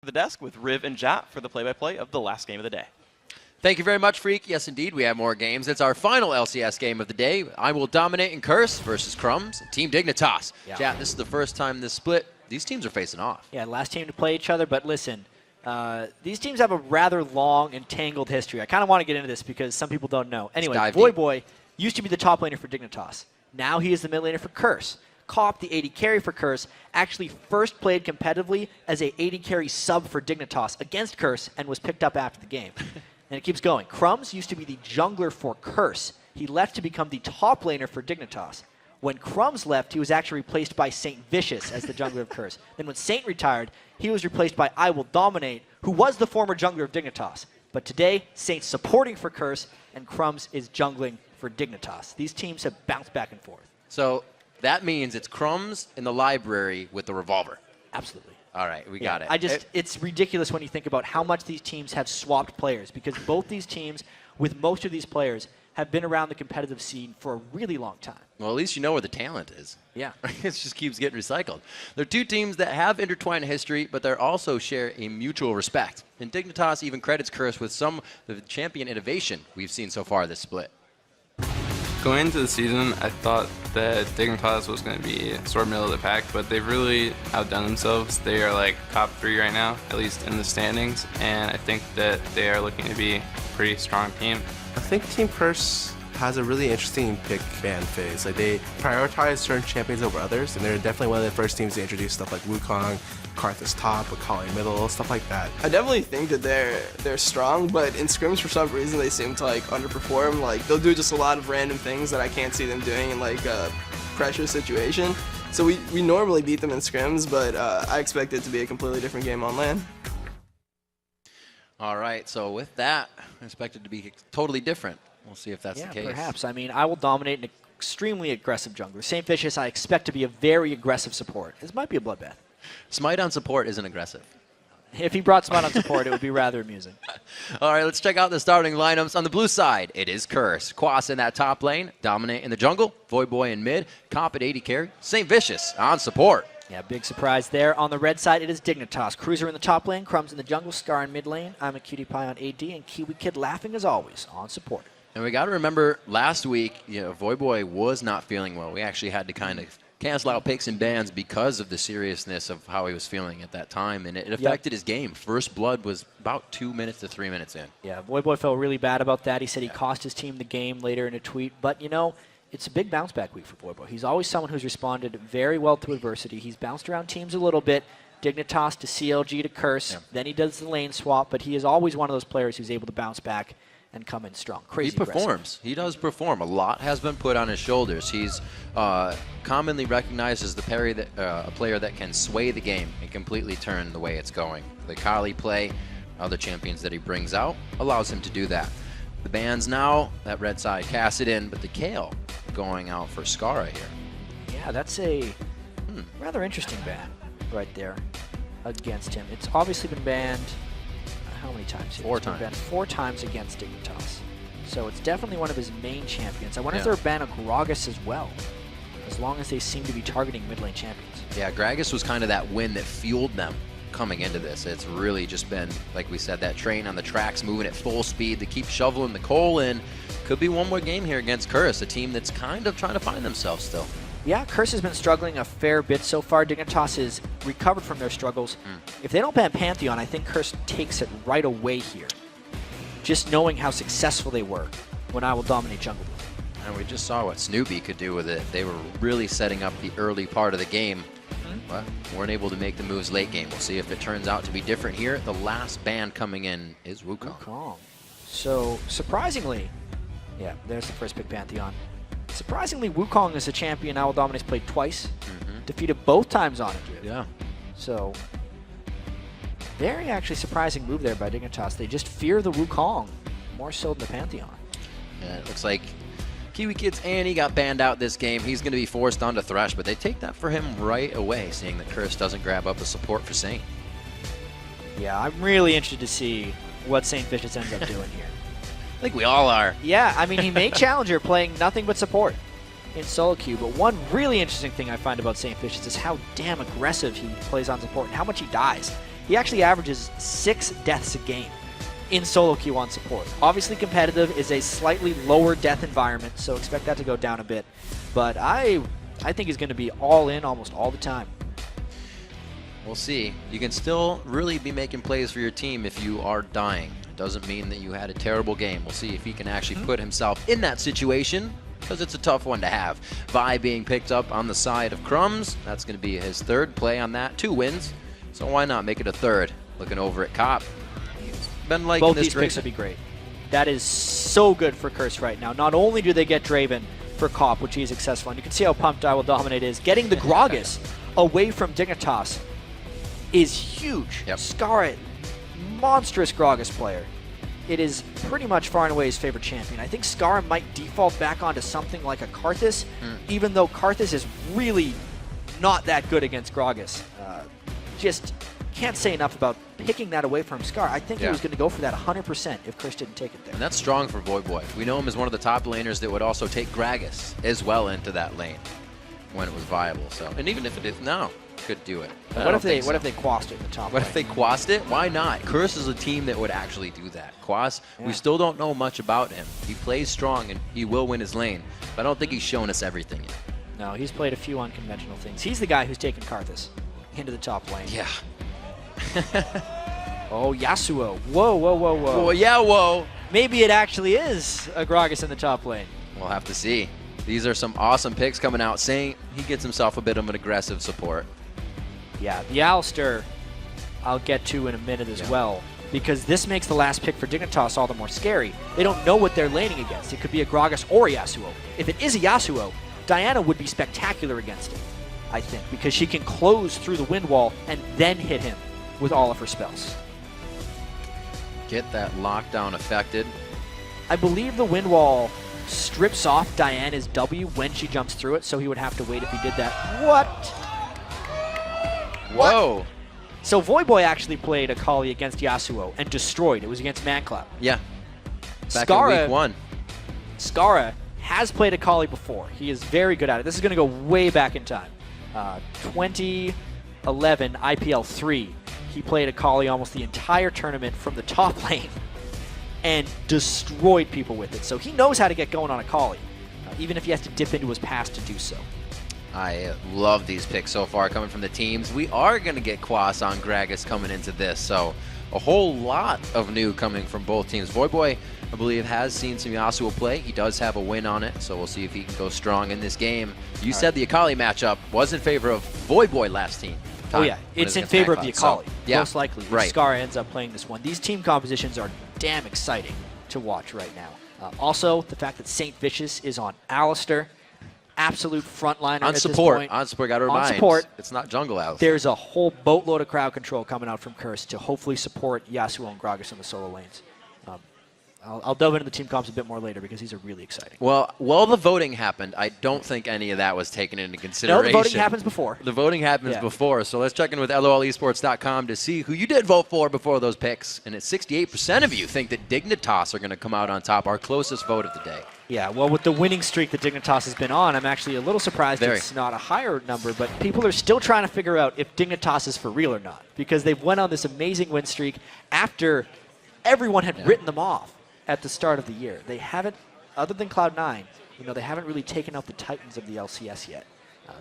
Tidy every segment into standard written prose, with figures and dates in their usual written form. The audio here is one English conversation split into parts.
The desk with Riv and Jat for the play-by-play of the last game of the day. Thank you very much, Freak. Yes, indeed, we have more games. It's our final LCS game of the day. I Will Dominate and Curse versus Crumbs and Team Dignitas. Yeah. Jat, this is the first time this split. These teams are facing off. Yeah, last team to play each other, but listen, these teams have a rather long and tangled history. I kind of want to get into this because some people don't know. Anyway, Voyboy used to be the top laner for Dignitas. Now he is the mid laner for Curse. Cop, the AD carry for Curse, actually first played competitively as a AD carry sub for Dignitas against Curse and was picked up after the game. And it keeps going. Crumbs used to be the jungler for Curse. He left to become the top laner for Dignitas. When Crumbs left, he was actually replaced by Saint Vicious as the jungler of Curse. Then when Saint retired, he was replaced by I Will Dominate, who was the former jungler of Dignitas. But today, Saint's supporting for Curse, and Crumbs is jungling for Dignitas. These teams have bounced back and forth. So that means it's Crumbs in the library with the revolver. Absolutely. All right, we got it. It's ridiculous when you think about how much these teams have swapped players, because both these teams, with most of these players, have been around the competitive scene for a really long time. Well, at least you know where the talent is. Yeah. It just keeps getting recycled. They're two teams that have intertwined history, but they also share a mutual respect. And Dignitas even credits Curse with some of the champion innovation we've seen so far this split. Going into the season, I thought that Dignitas was going to be sort of middle of the pack, but they've really outdone themselves. They are like top 3 right now, at least in the standings, and I think that they are looking to be a pretty strong team. I think Team Curse has a really interesting pick ban phase. Like, they prioritize certain champions over others, and they're definitely one of the first teams to introduce stuff like Wukong, Karthus top, Akali middle, stuff like that. I definitely think that they're strong, but in scrims for some reason they seem to like underperform. Like, they'll do just a lot of random things that I can't see them doing in like a pressure situation. So we normally beat them in scrims, but I expect it to be a completely different game on LAN. All right, so with that, I expect it to be totally different. We'll see if that's the case. Perhaps. I mean, I Will Dominate an extremely aggressive jungler. Saint Vicious, I expect to be a very aggressive support. This might be a bloodbath. Smite on support isn't aggressive. If he brought Smite on support, it would be rather amusing. All right, let's check out the starting lineups. On the blue side, it is Curse. Quas in that top lane, Dominate in the jungle, Voyboy in mid, Comp at 80 carry, Saint Vicious on support. Yeah, big surprise there. On the red side, it is Dignitas. Cruiser in the top lane, Crumbs in the jungle, Scar in mid lane. I'm a Cutie Pie on AD, and Kiwi Kid laughing as always on support. And we got to remember, last week, Voyboy was not feeling well. We actually had to kind of cancel out picks and bans because of the seriousness of how he was feeling at that time, and it affected his game. First blood was about 2 minutes to 3 minutes in. Yeah, Voyboy felt really bad about that. He said he cost his team the game later in a tweet, but it's a big bounce back week for Voyboy. He's always someone who's responded very well to adversity. He's bounced around teams a little bit, Dignitas to CLG to Curse, then he does the lane swap, but he is always one of those players who's able to bounce back and come in strong. Crazy He performs. aggressive. He does perform. A lot has been put on his shoulders. He's commonly recognized as the a player that can sway the game and completely turn the way it's going. The Kali play, other champions that he brings out, allows him to do that. The bans now, that red side Kassadin, but the Kale going out for Skara here. Yeah, that's a rather interesting ban right there against him. It's obviously been banned. How many times? 4 times. Banned 4 times against Dignitas. So it's definitely one of his main champions. I wonder if they're a ban of Gragas as well, as long as they seem to be targeting mid lane champions. Yeah, Gragas was kind of that win that fueled them coming into this. It's really just been, like we said, that train on the tracks moving at full speed to keep shoveling the coal in. Could be one more game here against Curse, a team that's kind of trying to find themselves still. Yeah, Curse has been struggling a fair bit so far. Dignitas has recovered from their struggles. If they don't ban Pantheon, I think Curse takes it right away here. Just knowing how successful they were when I Will Dominate jungle. And we just saw what Snoopy could do with it. They were really setting up the early part of the game, but weren't able to make the moves late game. We'll see if it turns out to be different here. The last ban coming in is Wukong. So, surprisingly, yeah, there's the first pick Pantheon. Surprisingly, Wukong is a champion I Will Dominate's played twice, defeated both times on it. Yeah. So, very actually surprising move there by Dignitas. They just fear the Wukong more so than the Pantheon. Yeah, it looks like Kiwi Kid's Annie got banned out this game. He's going to be forced onto Thresh, but they take that for him right away, seeing that Curse doesn't grab up the support for Saint. Yeah, I'm really interested to see what Saint Vicious ends up doing here. I think we all are. Yeah, I mean, he made Challenger playing nothing but support in solo queue, but one really interesting thing I find about Saint Vicious is how damn aggressive he plays on support and how much he dies. he actually averages 6 deaths a game in solo queue on support. Obviously competitive is a slightly lower death environment, so expect that to go down a bit. But I think he's going to be all in almost all the time. We'll see. You can still really be making plays for your team if you are dying. It doesn't mean that you had a terrible game. We'll see if he can actually put himself in that situation, because it's a tough one to have. Vi being picked up on the side of Crumbs. That's going to be his 3rd play on that. 2 wins, so why not make it a 3rd? Looking over at Cop. He's been liking Both this these picks would be great. That is so good for Curse right now. Not only do they get Draven for Cop, which he is successful, and you can see how pumped I Will Dominate is. Getting the Gragas away from Dignitas is huge. Yep. Scarlet, monstrous Gragas player. It is pretty much far and away his favorite champion. I think Scar might default back onto something like a Karthus, even though Karthus is really not that good against Gragas. Just can't say enough about picking that away from Scar. I think he was going to go for that 100% if Chris didn't take it there. And that's strong for Voyboy. We know him as one of the top laners that would also take Gragas as well into that lane when it was viable. So, and even if it is now, could do it. What if they quassed it in the top What lane? if they quassed it? Why not? Curse is a team that would actually do that. Quass, we still don't know much about him. He plays strong and he will win his lane, but I don't think he's shown us everything yet. No, he's played a few unconventional things. He's the guy who's taken Karthus into the top lane. Yeah. Oh, Yasuo. Whoa, whoa, whoa, whoa. Well, yeah, whoa. Maybe it actually is a Gragas in the top lane. We'll have to see. These are some awesome picks coming out. Saint, he gets himself a bit of an aggressive support. Yeah, the Alistair I'll get to in a minute as well, because this makes the last pick for Dignitas all the more scary. They don't know what they're laning against. It could be a Gragas or a Yasuo. If it is a Yasuo, Diana would be spectacular against it, I think, because she can close through the wind wall and then hit him with all of her spells. Get that lockdown affected. I believe the wind wall strips off Diana's W when she jumps through it, so he would have to wait if he did that. What? Whoa. So Voyboy actually played Akali against Yasuo and destroyed. It was against ManCloud. Yeah. Back in week 1. Skara has played Akali before. He is very good at it. This is going to go way back in time. 2011 IPL 3. He played Akali almost the entire tournament from the top lane and destroyed people with it. So he knows how to get going on Akali, even if he has to dip into his past to do so. I love these picks so far coming from the teams. We are going to get Quas on Gragas coming into this, so a whole lot of new coming from both teams. Voyboy, I believe, has seen some Yasuo play. He does have a win on it, so we'll see if he can go strong in this game. You said the Akali matchup was in favor of Voyboy last team. Oh yeah, it's in favor of the Akali, yeah, most likely. If Scar ends up playing this one. These team compositions are damn exciting to watch right now. Also, the fact that Saint Vicious is on Alistair, absolute frontliner on at support. this point. On support, got to remind. On support, it's not jungle out. There's a whole boatload of crowd control coming out from Curse to hopefully support Yasuo and Gragas in the solo lanes. I'll delve into the team comps a bit more later because these are really exciting. Well, while the voting happened, I don't think any of that was taken into consideration. No, the voting happens before. The voting happens before, so let's check in with LOLesports.com to see who you did vote for before those picks. And it's 68% of you think that Dignitas are going to come out on top, our closest vote of the day. Yeah, well, with the winning streak that Dignitas has been on, I'm actually a little surprised it's not a higher number, but people are still trying to figure out if Dignitas is for real or not, because they've went on this amazing win streak after everyone had written them off at the start of the year. They haven't, other than Cloud9, they haven't really taken out the Titans of the LCS yet.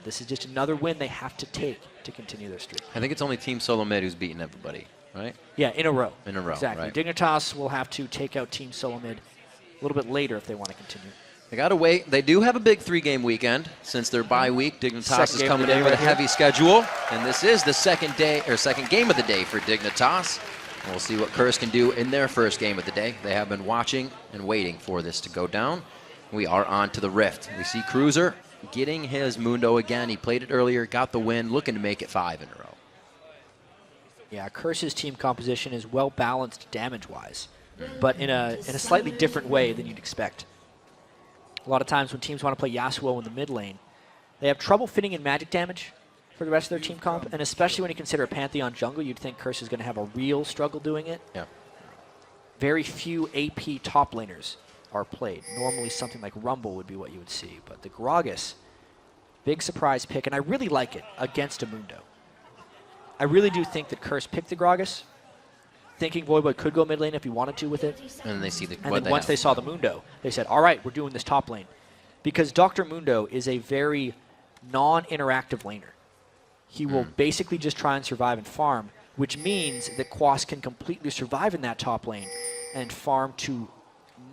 This is just another win they have to take to continue their streak. I think it's only Team Solo Mid who's beaten everybody, right? Yeah, in a row. In a row, exactly. right. Dignitas will have to take out Team Solo Mid a little bit later if they want to continue. They got to wait. They do have a big 3-game weekend since their bye week. Dignitas is coming in with a heavy schedule, and this is the second game of the day for Dignitas. We'll see what Curse can do in their first game of the day. They have been watching and waiting for this to go down. We are on to the Rift. We see Cruiser getting his Mundo again. He played it earlier, got the win, looking to make it 5 in a row. Yeah, Curse's team composition is well balanced damage-wise, but in a slightly different way than you'd expect. A lot of times when teams want to play Yasuo in the mid lane, they have trouble fitting in magic damage for the rest of their team comp, and especially when you consider a Pantheon jungle, you'd think Curse is going to have a real struggle doing it. Yeah. Very few AP top laners are played. Normally something like Rumble would be what you would see, but the Gragas, big surprise pick, and I really like it against a Mundo. I really do think that Curse picked the Gragas, thinking Voyboy could go mid lane if he wanted to with it. And then they see the And then once they saw the Mundo, they said, all right, we're doing this top lane. Because Dr. Mundo is a very non-interactive laner. He will basically just try and survive and farm, which means that Quas can completely survive in that top lane and farm to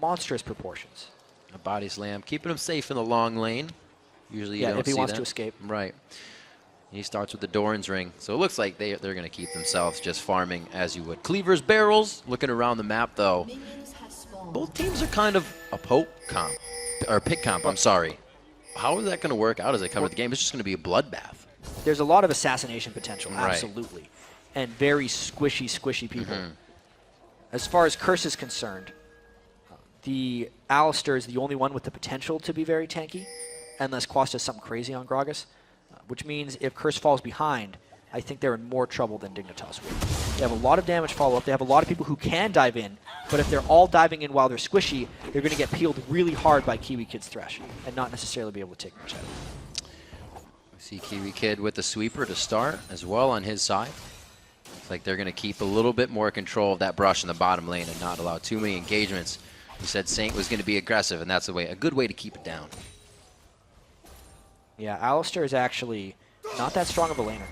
monstrous proportions. A body slam, keeping him safe in the long lane. Usually you don't if he see wants that. to escape. Right. He starts with the Doran's Ring. So it looks like they're going to keep themselves just farming as you would. Cleaver's Barrels, looking around the map, though. Both teams are kind of a poke comp, or pick comp, I'm sorry. How is that going to work out as they come to the game? It's just going to be a bloodbath. There's a lot of assassination potential, Right. absolutely. And very squishy people. As far as Curse is concerned, the Alistar is the only one with the potential to be very tanky, unless Quas does something crazy on Gragas, which means if Curse falls behind, I think they're in more trouble than Dignitas would. They have a lot of damage follow-up. They have a lot of people who can dive in, but if they're all diving in while they're squishy, they're going to get peeled really hard by Kiwi Kid's Thresh and not necessarily be able to take much out of it. We see Kiwi Kid with the sweeper to start as well on his side. Looks like they're going to keep a little bit more control of that brush in the bottom lane and not allow too many engagements. He said Saint was going to be aggressive, and that's a good way to keep it down. Yeah, Alistar is actually not that strong of a laner.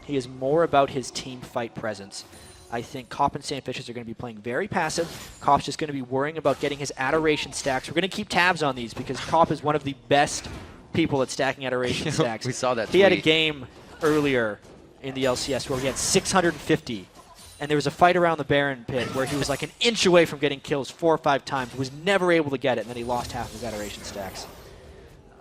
He is more about his team fight presence. I think Cop and St. Vicious are going to be playing very passive. Cop's just going to be worrying about getting his adoration stacks. We're going to keep tabs on these because Cop is one of the best people at stacking adoration stacks. We saw that He had a tweet. game earlier in the LCS where he had 650. And there was a fight around the Baron pit where he was like an inch away from getting kills 4 or 5 times, was never able to get it, and then he lost half of his adoration stacks.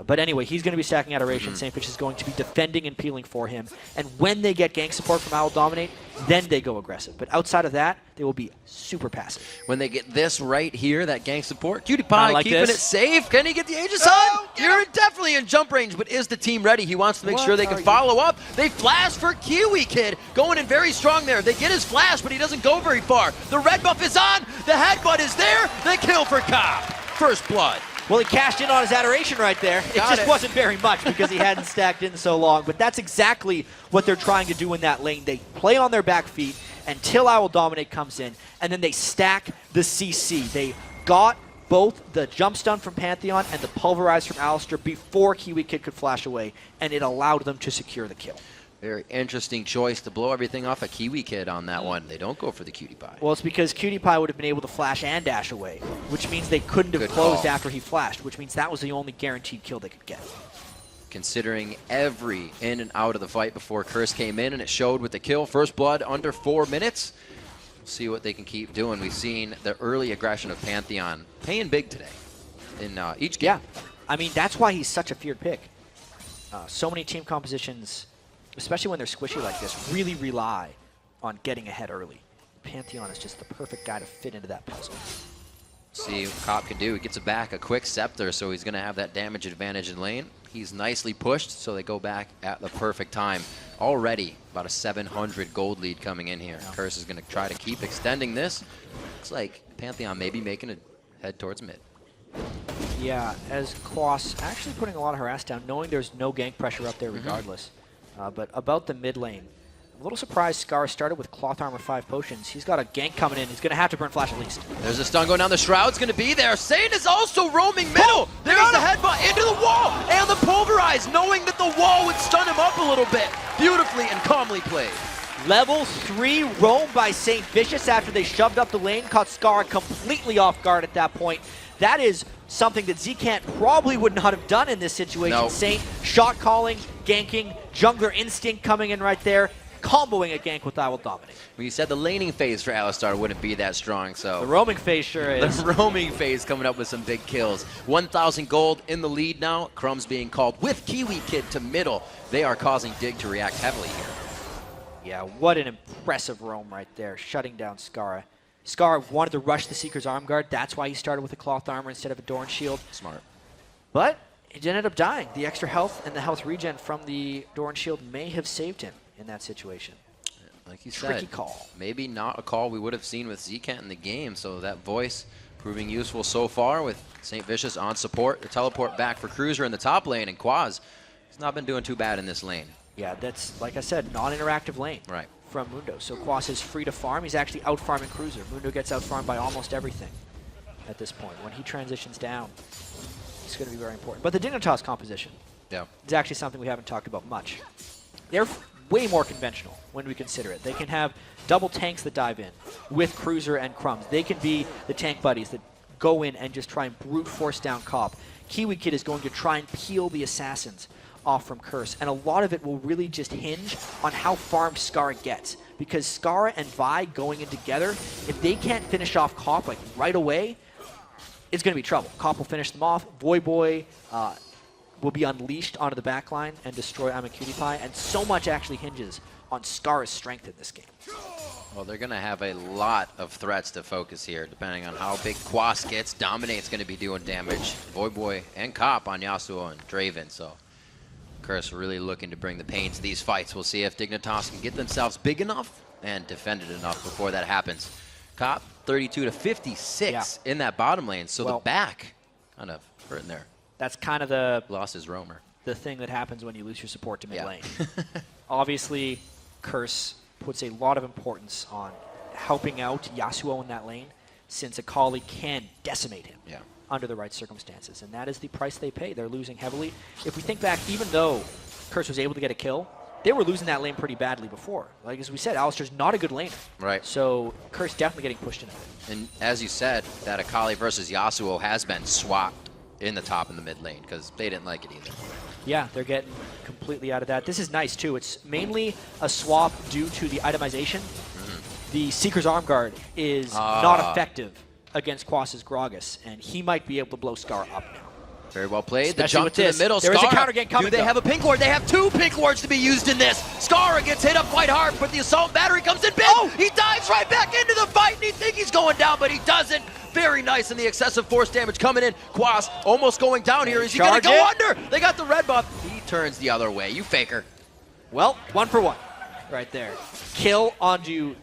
But anyway, he's going to be stacking adoration. St. Fish is going to be defending and peeling for him. And when they get gank support from Owl Dominate, then they go aggressive. But outside of that, they will be super passive. When they get this right here, that gank support, Cutie Pie like keeping this. it safe. Can he get the Aegis on? You're definitely in jump range, but is the team ready? He wants to make sure they can follow up. They flash for Kiwi Kid, going in very strong there. They get his flash, but he doesn't go very far. The red buff is on. The headbutt is there. The kill for Cop. First blood. Well, he cashed in on his adoration right there. It just wasn't very much because he hadn't stacked in so long. But that's exactly what they're trying to do in that lane. They play on their back feet until Owl Dominate comes in, and then they stack the CC. They got both the jump stun from Pantheon and the pulverize from Alistar before Kiwi Kid could flash away, and it allowed them to secure the kill. Very interesting choice to blow everything off a Kiwi Kid on that one. They don't go for the Cutie Pie. Well, it's because Cutie Pie would have been able to flash and dash away, which means they couldn't have Good closed call. after he flashed, which means that was the only guaranteed kill they could get. Considering every in and out of the fight before Curse came in, and it showed with the kill. First blood under 4 minutes. We'll see what they can keep doing. We've seen the early aggression of Pantheon paying big today in each game. Yeah, I mean, that's why he's such a feared pick. So many team compositions, especially when they're squishy like this, really rely on getting ahead early. Pantheon is just the perfect guy to fit into that puzzle. See what Cop can do. He gets it back, a quick scepter, so he's going to have that damage advantage in lane. He's nicely pushed, so they go back at the perfect time. Already about a 700 gold lead coming in here. Yeah. Curse is going to try to keep extending this. Looks like Pantheon may be making a head towards mid. Yeah, as Quas actually putting a lot of harass down, knowing there's no gank pressure up there regardless. But about the mid lane, a little surprised Scar started with Cloth Armor 5 potions. He's got a gank coming in. He's going to have to burn flash at least. There's a stun going down. The Shroud's going to be there. Saint is also roaming middle. There's the headbutt into the wall. And the pulverize, knowing that the wall would stun him up a little bit. Beautifully and calmly played. Level 3 roam by St. Vicious after they shoved up the lane, caught Scar completely off guard at that point. That is something that Zcant probably would not have done in this situation. No. Saint shot calling, ganking, jungler instinct coming in right there, comboing a gank with Owl Dominate. When you said the laning phase for Alistar wouldn't be that strong, so. The roaming phase sure is. The roaming phase coming up with some big kills. 1,000 gold in the lead now. Crumbs being called with Kiwi Kid to middle. They are causing Dig to react heavily here. Yeah, what an impressive roam right there, shutting down Skara. Scar wanted to rush the Seeker's arm guard. That's why he started with a cloth armor instead of a Doran shield. Smart. But he ended up dying. The extra health and the health regen from the Doran shield may have saved him in that situation. Like you Tricky said, call. Maybe not a call we would have seen with Zcant in the game, so that voice proving useful so far with St. Vicious on support. The teleport back for Cruiser in the top lane, and Quaz has not been doing too bad in this lane. Yeah, that's, like I said, non-interactive lane from Mundo. So Quas is free to farm. He's actually out-farming Cruiser. Mundo gets out-farmed by almost everything at this point. When he transitions down, it's going to be very important. But the Dignitas composition is actually something we haven't talked about much. They're way more conventional when we consider it. They can have double tanks that dive in with Cruiser and Crumbs. They can be the tank buddies that go in and just try and brute force down Cop. Kiwi Kid is going to try and peel the assassins off from Curse, and a lot of it will really just hinge on how farmed Scarra gets, because Scarra and Vi going in together, if they can't finish off Cop like right away, it's going to be trouble. Cop will finish them off. Voyboy will be unleashed onto the backline and destroy I'm a Cutie Pie, and so much actually hinges on Scarra's strength in this game. Well, they're going to have a lot of threats to focus here, depending on how big Quas gets. Dominate's going to be doing damage. Voyboy and Cop on Yasuo and Draven, so Curse really looking to bring the pain to these fights. We'll see if Dignitas can get themselves big enough and defended enough before that happens. Cop 32 to 56 in that bottom lane, so the back kind of hurting there. That's kind of the lost his roamer. The thing that happens when you lose your support to mid lane. Obviously, Curse puts a lot of importance on helping out Yasuo in that lane, since Akali can decimate him under the right circumstances, and that is the price they pay. They're losing heavily. If we think back, even though Curse was able to get a kill, they were losing that lane pretty badly before. Like, as we said, Alistar's not a good laner. Right. So Curse definitely getting pushed into it. And as you said, that Akali versus Yasuo has been swapped in the top and the mid lane, because they didn't like it either. Yeah, they're getting completely out of that. This is nice, too. It's mainly a swap due to the itemization. The Seeker's Arm Guard is not effective against Quas's Gragas, and he might be able to blow Scar up now. Very well played. Especially the jump with to this. the middle. There is a counter gank coming. Do they have a pink ward? They have 2 pink wards to be used in this. Scarra gets hit up quite hard, but the assault battery comes in big. He dives right back into the fight, and he thinks he's going down, but he doesn't. Very nice, and the excessive force damage coming in. Quas almost going down here. Is he going to go under? They got the red buff. He turns the other way. You faker. Well, 1 for 1 right there. Kill onto...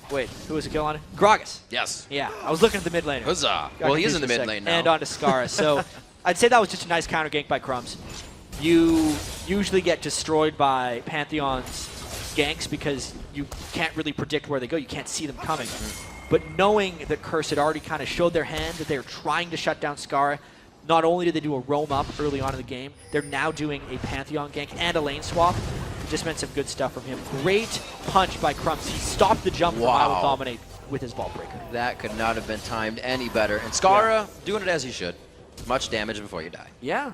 Wait, who was the kill on? Gragas. Yes. Yeah, I was looking at the mid laner. Huzzah. Well, he is in the mid lane now. And onto Scarra. So I'd say that was just a nice counter gank by Crumbs. You usually get destroyed by Pantheon's ganks because you can't really predict where they go. You can't see them coming. But knowing that Curse had already kind of showed their hand, that they were trying to shut down Scarra, not only did they do a roam up early on in the game, they're now doing a Pantheon gank and a lane swap. It just meant some good stuff from him. Great punch by Crumbs. He stopped the jump from I Will Dominate with his Vault Breaker. That could not have been timed any better. And Scarra doing it as he should. Much damage before you die. Yeah.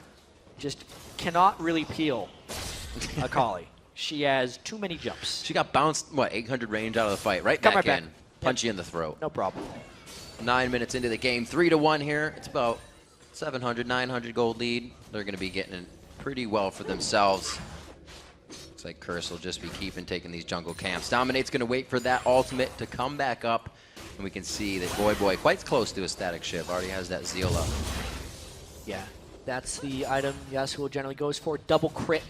Just cannot really peel Akali. She has too many jumps. She got bounced, what, 800 range out of the fight. Right back in. Punch you in the throat. No problem. 9 minutes into the game. 3-1 here. It's about 700, 900 gold lead. They're going to be getting it pretty well for themselves. Looks like Curse will just be taking these jungle camps. Dominate's going to wait for that ultimate to come back up. And we can see that Voyboy, quite close to a static shiv, already has that Zeal up. Yeah, that's the item Yasuo generally goes for. Double crit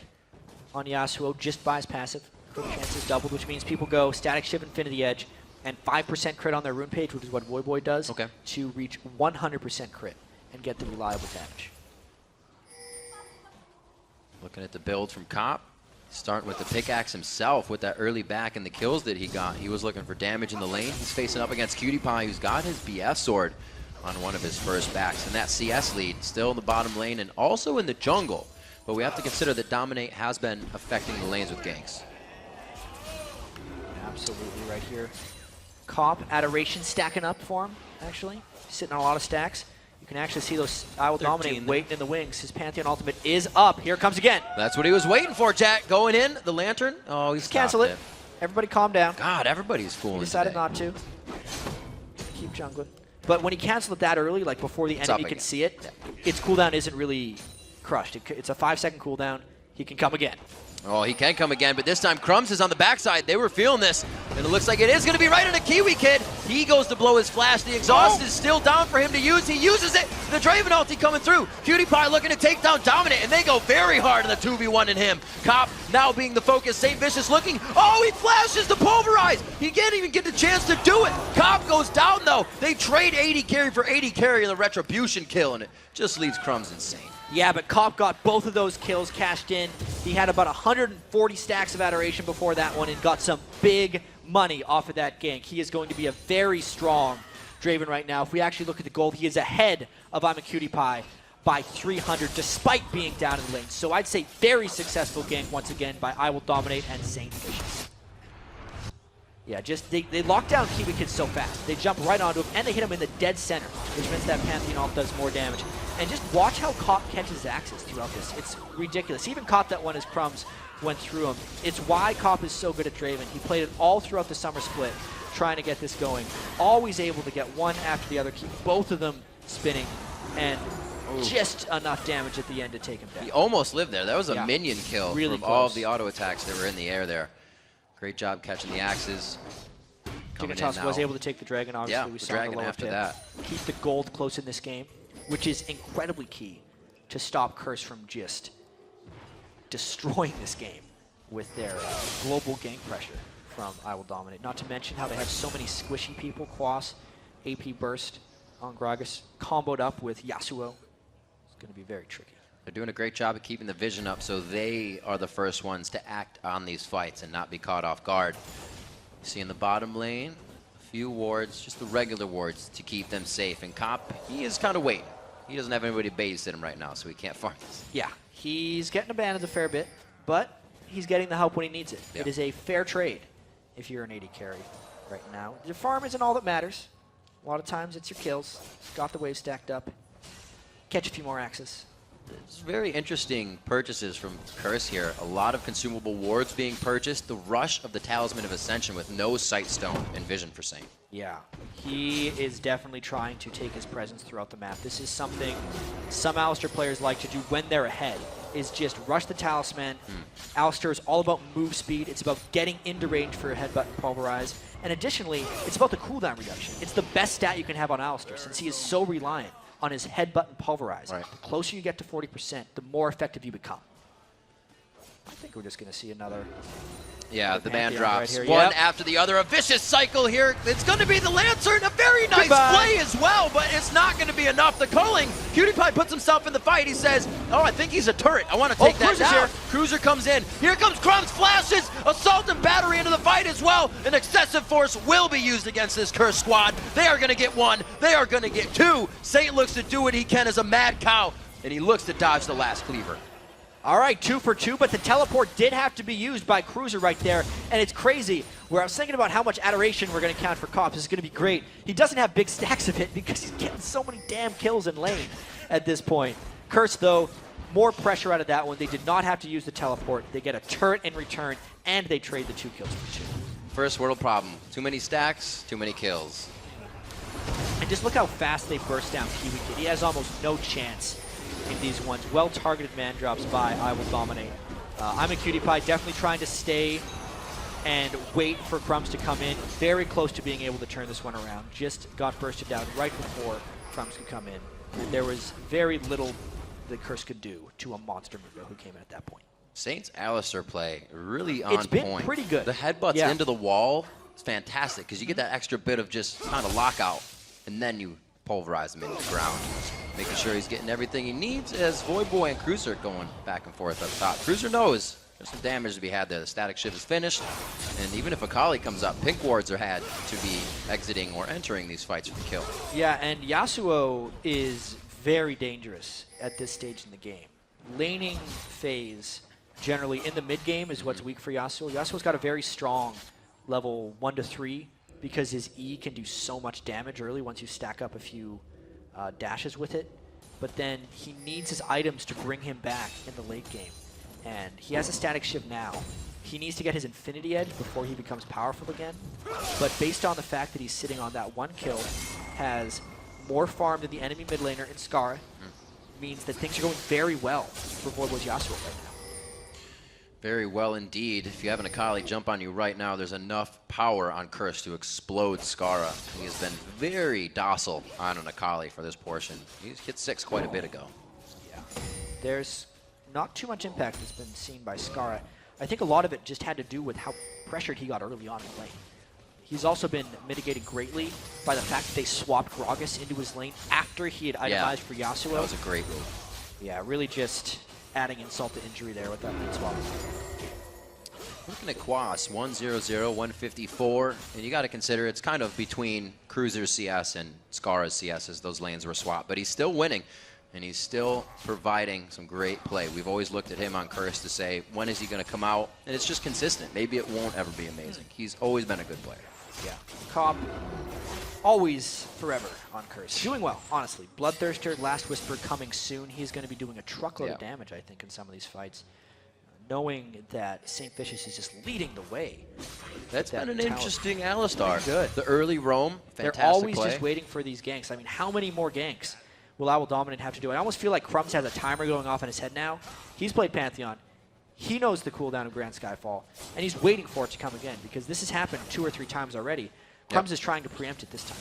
on Yasuo just buys passive. Crit chances doubled, which means people go static shiv Infinity Edge and 5% crit on their rune page, which is what Voyboy does, to reach 100% crit and get the reliable damage. Looking at the build from Cop. Starting with the pickaxe himself with that early back and the kills that he got. He was looking for damage in the lane. He's facing up against Cutie Pie, who's got his BF sword on one of his first backs. And that CS lead still in the bottom lane and also in the jungle. But we have to consider that Dominate has been affecting the lanes with ganks. Absolutely right here. Cop, Adoration stacking up for him, actually. Sitting on a lot of stacks. You can actually see those I Will Dominate waiting in the wings. His Pantheon ultimate is up. Here it comes again. That's what he was waiting for, Jack. Going in, the lantern. Oh, he's cancel it. Everybody calm down. God, everybody's fooling He decided today. not to. Keep jungling. But when he canceled it that early, like before the enemy can see it, its cooldown isn't really crushed. It's a 5-second cooldown. He can come again. Oh, he can come again, but this time Crumbs is on the backside. They were feeling this, and it looks like it is going to be right into Kiwi Kid. He goes to blow his flash. The exhaust is still down for him to use. He uses it. The Draven ulti coming through. Cutie Pie looking to take down Dominate, and they go very hard in the 2v1 in him. Cop now being the focus. St. Vicious looking. Oh, he flashes to pulverize. He can't even get the chance to do it. Cop goes down, though. They trade 80 carry for 80 carry in the retribution kill, and it just leaves Crumbs insane. Yeah, but Cop got both of those kills cashed in. He had about 140 stacks of Adoration before that one and got some big money off of that gank. He is going to be a very strong Draven right now. If we actually look at the gold, he is ahead of I'm a Cutie Pie by 300 despite being down in lane. So I'd say very successful gank once again by I Will Dominate and Saint Vicious. Yeah, just they lock down Kiwi Kid so fast. They jump right onto him and they hit him in the dead center, which means that Pantheon ult does more damage. And just watch how Cop catches axes throughout this. It's ridiculous. He even caught that one as Crumbs went through him. It's why Cop is so good at Draven. He played it all throughout the summer split, trying to get this going. Always able to get one after the other, keep both of them spinning, and just enough damage at the end to take him down. He almost lived there. That was a minion kill really from close. all of the auto attacks that were in the air there. Great job catching the axes. Dignitas was able to take the dragon, obviously. Yeah, we the saw dragon the lower after tip. that. Keep the gold close in this game, which is incredibly key to stop Curse from just destroying this game with their global gank pressure from I Will Dominate. Not to mention how they have so many squishy people, Quas, AP Burst on Gragas, comboed up with Yasuo. It's going to be very tricky. They're doing a great job of keeping the vision up so they are the first ones to act on these fights and not be caught off guard. You see in the bottom lane, a few wards, just the regular wards to keep them safe. And Cop, he is kind of waiting. He doesn't have anybody to babysit him right now, so he can't farm this. Yeah, he's getting abandoned a fair bit, but he's getting the help when he needs it. Yeah. It is a fair trade if you're an AD carry right now. Your farm isn't all that matters. A lot of times it's your kills. Got the wave stacked up. Catch a few more axes. It's very interesting purchases from Curse here. A lot of consumable wards being purchased. The rush of the Talisman of Ascension with no Sight Stone and Vision for Saint. Yeah, he is definitely trying to take his presence throughout the map. This is something some Alistar players like to do when they're ahead, is just rush the Talisman. Alistar is all about move speed. It's about getting into range for a headbutt and pulverize. And additionally, it's about the cooldown reduction. It's the best stat you can have on Alistar since he is so reliant on his headbutt and pulverize. Right. The closer you get to 40%, the more effective you become. I think we're just going to see another... Yeah, the man Pantheon drops right here. one Yep. after the other. A vicious cycle here. It's going to be the Lantern. A very nice Goodbye. play as well, but it's not going to be enough. The culling. Cutie Pie puts himself in the fight. He says, oh, I think he's a turret. I want to take that Cruiser's down. here. Cruiser comes in. Here comes Crumbs, flashes. Assault and battery into the fight as well. An excessive force will be used against this Curse squad. They are going to get one. They are going to get two. Saint looks to do what he can as a mad cow, and he looks to dodge the last cleaver. All right, 2 for 2, but the teleport did have to be used by Cruiser right there, and it's crazy. Where I was thinking about how much adoration we're going to count for Cops. This is going to be great. He doesn't have big stacks of it because he's getting so many damn kills in lane at this point. Curse, though, more pressure out of that one. They did not have to use the teleport. They get a turret in return, and they trade the 2 kills for 2. First world problem. Too many stacks, too many kills. And just look how fast they burst down Kiwi Kid. He has almost no chance in these ones. Well-targeted man drops by I Will Dominate. I'm a Cutie Pie, definitely trying to stay and wait for Crumbs to come in. Very close to being able to turn this one around. Just got bursted down right before Crumbs could come in. And there was very little that Curse could do to a monster Mundo who came in at that point. Saints Alistar play really on It's been point. pretty good. The headbutts Yeah. into the wall is fantastic because you get that extra bit of just kind of lockout, and then you pulverize him into the ground. Making sure he's getting everything he needs as Voidboy and Cruiser going back and forth up top. Cruiser knows there's some damage to be had there. The static shift is finished, and even if Akali comes up, pink wards are had to be exiting or entering these fights for the kill. Yeah, and Yasuo is very dangerous at this stage in the game. Laning phase, generally in the mid game, is what's weak for Yasuo. Yasuo's got a very strong level 1 to 3 because his E can do so much damage early once you stack up a few dashes with it. But then he needs his items to bring him back in the late game. And he has a static shift now. He needs to get his Infinity Edge before he becomes powerful again. But based on the fact that he's sitting on that 1 kill, has more farm than the enemy mid laner in Skara, means that things are going very well for Voidboy's Yasuo right now. Very well indeed. If you have an Akali jump on you right now, there's enough power on Curse to explode Skara. He has been very docile on an Akali for this portion. He hit 6 quite a bit ago. Yeah. There's not too much impact that's been seen by Skara. I think a lot of it just had to do with how pressured he got early on in the lane. He's also been mitigated greatly by the fact that they swapped Gragas into his lane after he had itemized for Yasuo. That was a great move. Yeah, really just adding insult to injury there with that lead swap. Looking at Quas, 100, 154, and you got to consider it's kind of between Cruiser's CS and Scara's CS as those lanes were swapped, but he's still winning, and he's still providing some great play. We've always looked at him on Curse to say, when is he going to come out? And it's just consistent. Maybe it won't ever be amazing. He's always been a good player. Yeah, Cobb, always forever on Curse. Doing well, honestly. Bloodthirster, Last Whisper coming soon. He's going to be doing a truckload of damage, I think, in some of these fights. Knowing that St. Vicious is just leading the way. That's been an interesting Alistar. Good. The early roam, fantastic They're always play. just waiting for these ganks. I mean, how many more ganks will Owl Dominant have to do? I almost feel like Crumbs has a timer going off in his head now. He's played Pantheon. He knows the cooldown of Grand Skyfall, and he's waiting for it to come again because this has happened 2 or 3 times already. Crumbs is trying to preempt it this time.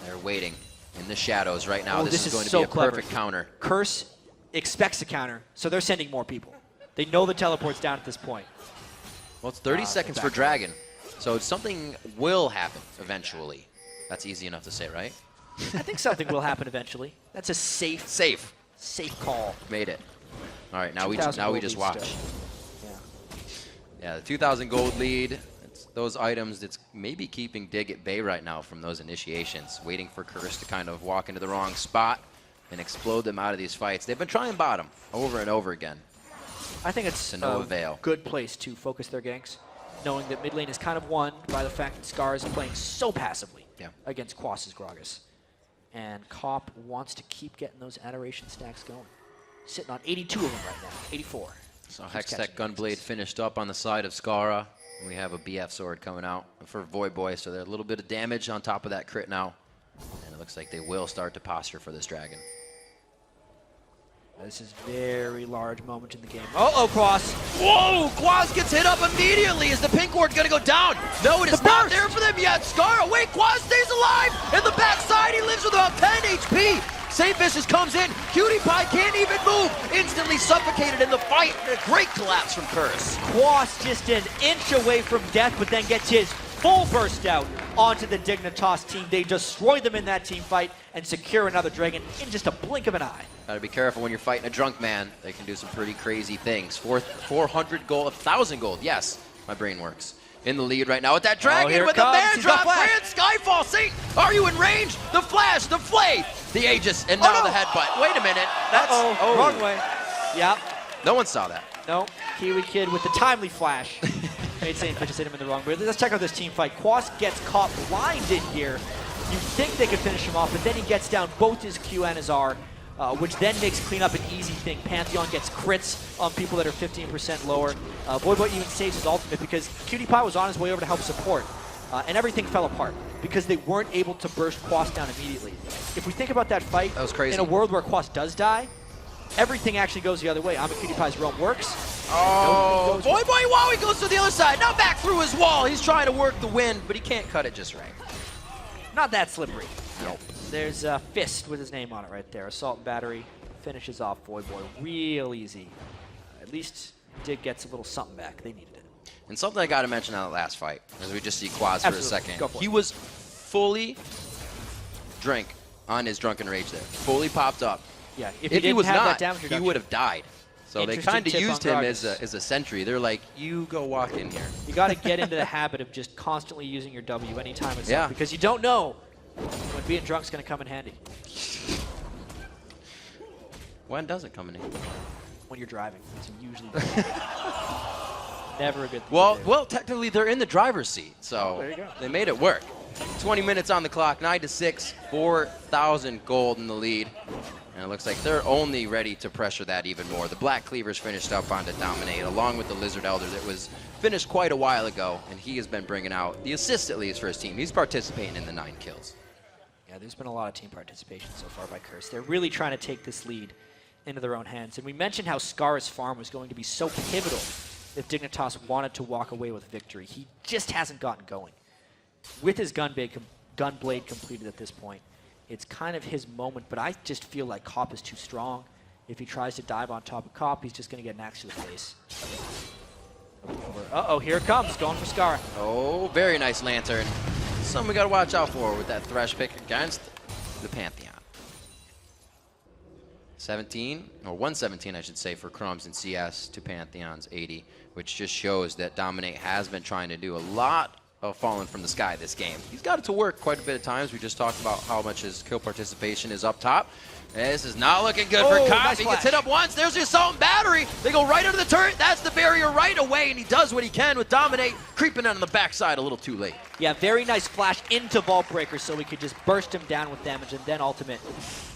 They're waiting in the shadows right now. Oh, this is going to so be a clever. perfect counter. Curse expects a counter, so they're sending more people. They know the teleport's down at this point. Well, it's 30 seconds for Dragon, so something will happen eventually. That's easy enough to say, right? I think something will happen eventually. That's a safe call. Made it. All right, now we just watch. Yeah, the 2,000 gold lead. It's those items that's maybe keeping Dig at bay right now from those initiations, waiting for Curse to kind of walk into the wrong spot and explode them out of these fights. They've been trying bottom over and over again. I think it's to no avail. Good place to focus their ganks, knowing that mid lane is kind of won by the fact that Scar is playing so passively against Quas's Gragas. And Cop wants to keep getting those adoration stacks going. Sitting on 82 of them right now, 84. So Hextech Gunblade finished up on the side of Scara. We have a BF sword coming out for Void Boy, so there's a little bit of damage on top of that crit now. And it looks like they will start to posture for this Dragon. This is a very large moment in the game. Uh-oh, Quas. Whoa! Quas gets hit up immediately. Is the pink ward going to go down? No, it is not there for them yet. Scar, wait, Quas stays alive. In the backside, he lives with about 10 HP. St. Vicious comes in. Cutie Pie can't even move. Instantly suffocated in the fight. And a great collapse from Curse. Quas just an inch away from death, but then gets his full burst out onto the Dignitas team. They destroy them in that team fight and secure another Dragon in just a blink of an eye. Gotta be careful when you're fighting a drunk man. They can do some pretty crazy things. 400 gold, 1,000 gold. Yes, my brain works. In the lead right now with that Dragon with the bear drop. Grand Skyfall. Saint, are you in range? The flash, the flay, the Aegis, and now the headbutt. Wait a minute. That's wrong way. Yep. No one saw that. No, Kiwi Kid with the timely flash. Made St. Vicious hit him in the wrong way. Let's check out this team fight. Quas gets caught blinded here. You think they could finish him off, but then he gets down both his Q and his R, which then makes cleanup an easy thing. Pantheon gets crits on people that are 15% lower. Void Boy even saves his ultimate because Cutie Pie was on his way over to help support. And everything fell apart because they weren't able to burst Quas down immediately. If we think about that fight, that was crazy. In a world where Quas does die, everything actually goes the other way. I'm a Cutie Pie's realm works. Oh, Void Boy, wow, he goes to the other side. Now back through his wall. He's trying to work the wind, but he can't cut it just right. Not that slippery. Nope. There's a fist with his name on it right there. Assault and Battery finishes off Void Boy real easy. At least Dig gets a little something back. They needed it. And something I got to mention on the last fight, as we just see Quas for a second. Go for he it. was fully drank on his Drunken Rage there. Fully popped up. Yeah, if he was not, he would have died. So they kind of used him as a sentry. They're like, you go walk in here. You got to get into the habit of just constantly using your W anytime it's up, because you don't know when being drunk's going to come in handy. When does it come in handy? When you're driving. It's usually never a good thing. Well, technically they're in the driver's seat, so there you go. They made it work. 20 minutes on the clock, 9-6, 4,000 gold in the lead. And it looks like they're only ready to pressure that even more. The Black Cleaver's finished up on to dominate, along with the Lizard Elder that was finished quite a while ago, and he has been bringing out the assist at least for his team. He's participating in the 9 kills. Yeah, there's been a lot of team participation so far by Curse. They're really trying to take this lead into their own hands. And we mentioned how Scar's farm was going to be so pivotal if Dignitas wanted to walk away with victory. He just hasn't gotten going. With his Gunblade completed at this point, it's kind of his moment, but I just feel like Cop is too strong. If he tries to dive on top of Cop, he's just going to get an axe to the face. Uh-oh, here it comes, going for Scar. Oh, very nice Lantern. Something we got to watch out for with that Thresh pick against the Pantheon. 17, or 117, I should say, for Crumbs and CS to Pantheon's 80, which just shows that Dominate has been trying to do a lot of falling from the sky this game. He's got it to work quite a bit of times. We just talked about how much his kill participation is up top. This is not looking good for Cop. Nice He flash. gets hit up once. There's the assault and battery. They go right under the turret. That's the barrier right away, and he does what he can with Dominate, creeping on the backside a little too late. Yeah, very nice flash into Vault Breaker so we could just burst him down with damage, and then ultimate.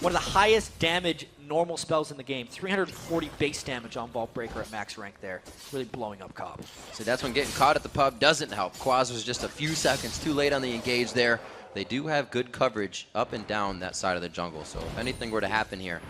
One of the highest damage normal spells in the game. 340 base damage on Vault Breaker at max rank there. Really blowing up Cobb. So that's when getting caught at the pub doesn't help. Quaz was just a few seconds too late on the engage there. They do have good coverage up and down that side of the jungle, so if anything were to happen here,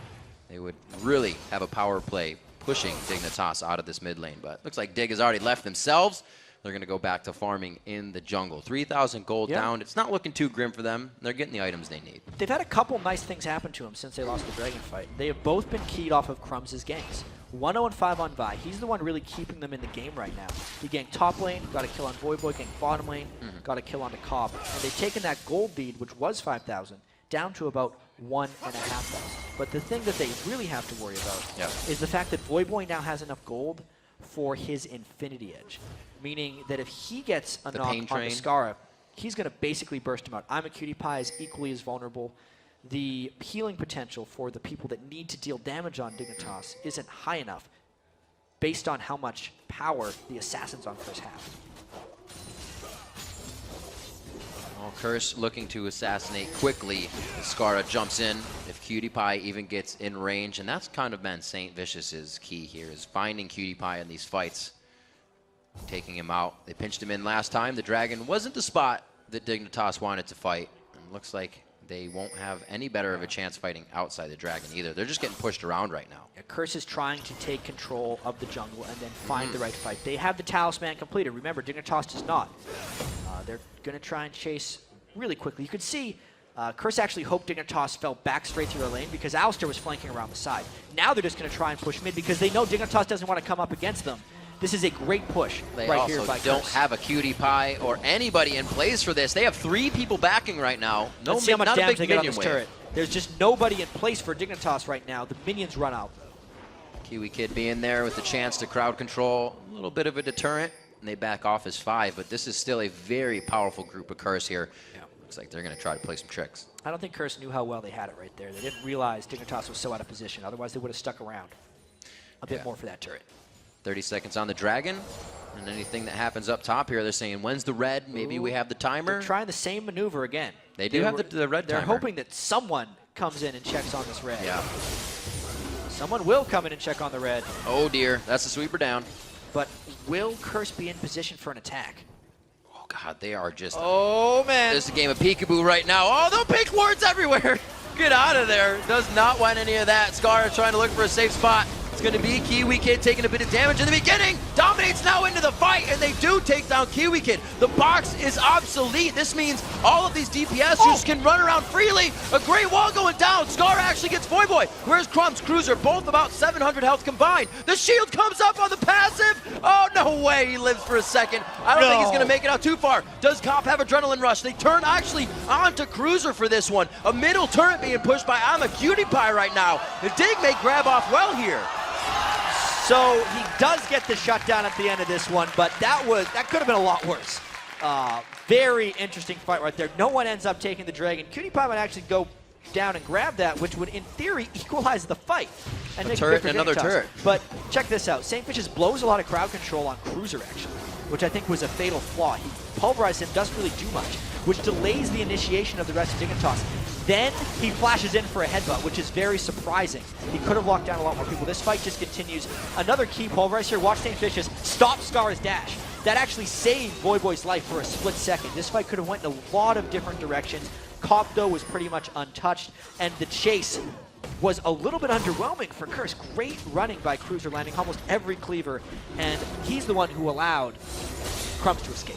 they would really have a power play pushing Dignitas out of this mid lane. But looks like Dig has already left themselves. They're going to go back to farming in the jungle. 3,000 gold down. It's not looking too grim for them. They're getting the items they need. They've had a couple nice things happen to them since they lost the Dragon fight. They have both been keyed off of Crumbs' ganks. 1-0-5 on Vi. He's the one really keeping them in the game right now. He ganked top lane, got a kill on Voyboy, ganked bottom lane, got a kill onto Cobb. And they've taken that gold lead, which was 5,000, down to about 1,500. But the thing that they really have to worry about is the fact that Voyboy now has enough gold for his Infinity Edge. Meaning that if he gets a knock on Skara, he's going to basically burst him out. I'm a Cutie Pie is equally as vulnerable. The healing potential for the people that need to deal damage on Dignitas isn't high enough based on how much power the assassins on Curse have. Well, Curse looking to assassinate quickly. Skara jumps in. If Cutie Pie even gets in range, and that's kind of been St. Vicious's key here, is finding Cutie Pie in these fights, taking him out. They pinched him in last time. The Dragon wasn't the spot that Dignitas wanted to fight. And looks like they won't have any better of a chance fighting outside the Dragon either. They're just getting pushed around right now. Yeah, Curse is trying to take control of the jungle and then find the right fight. They have the Talisman completed. Remember, Dignitas does not. They're going to try and chase really quickly. You could see Curse actually hoped Dignitas fell back straight through their lane because Alistair was flanking around the side. Now they're just going to try and push mid because they know Dignitas doesn't want to come up against them. This is a great push they right also here by don't Curse. have a Cutie Pie or anybody in place for this. They have 3 people backing right now. No, Let's see how much not a damage big they get on minion this wave. turret. There's just nobody in place for Dignitas right now. The minions run out. Kiwi Kid being there with the chance to crowd control. A little bit of a deterrent, and they back off as 5, but this is still a very powerful group of Curse here. Looks like they're going to try to play some tricks. I don't think Curse knew how well they had it right there. They didn't realize Dignitas was so out of position. Otherwise, they would have stuck around a bit more for that turret. 30 seconds on the Dragon, and anything that happens up top here, they're saying, when's the red? Maybe we have the timer. They're trying the same maneuver again. They do have the red They're timer. hoping that someone comes in and checks on this red. Yeah. Someone will come in and check on the red. Oh dear, that's the sweeper down. But will Curse be in position for an attack? Oh God, they are just... Oh man. This is a game of peekaboo right now. Oh, the pink wards everywhere. Get out of there. Does not want any of that. Scar trying to look for a safe spot. It's going to be Kiwi Kid taking a bit of damage in the beginning. Dominates now into the fight, and they do take down Kiwi Kid. The box is obsolete. This means all of these DPS users can run around freely. A great wall going down. Scar actually gets Voyboy. Where's Crumbs? Cruiser, both about 700 health combined. The shield comes up on the passive. Oh, no way. He lives for a second. I don't think he's going to make it out too far. Does Cop have Adrenaline Rush? They turn actually onto Cruiser for this one. A middle turret being pushed by I'm a Cutie Pie right now. The Dig may grab off well here. So he does get the shutdown at the end of this one, but that could have been a lot worse. Very interesting fight right there. No one ends up taking the Dragon. Cutie Pie might actually go down and grab that, which would, in theory, equalize the fight. And A make turret it and another turret. But check this out. St. Vicious blows a lot of crowd control on Cruiser, actually, which I think was a fatal flaw. He pulverized him, doesn't really do much, which delays the initiation of the rest of Dignitas. Then he flashes in for a headbutt, which is very surprising. He could have locked down a lot more people. This fight just continues. Another key pulverize here. Watch St. Vicious stop Scar's dash. That actually saved Voyboy's life for a split second. This fight could have went in a lot of different directions. Cop, though, was pretty much untouched, and the chase was a little bit underwhelming for Curse. Great running by Cruiser, landing almost every cleaver, and he's the one who allowed Crumbs to escape.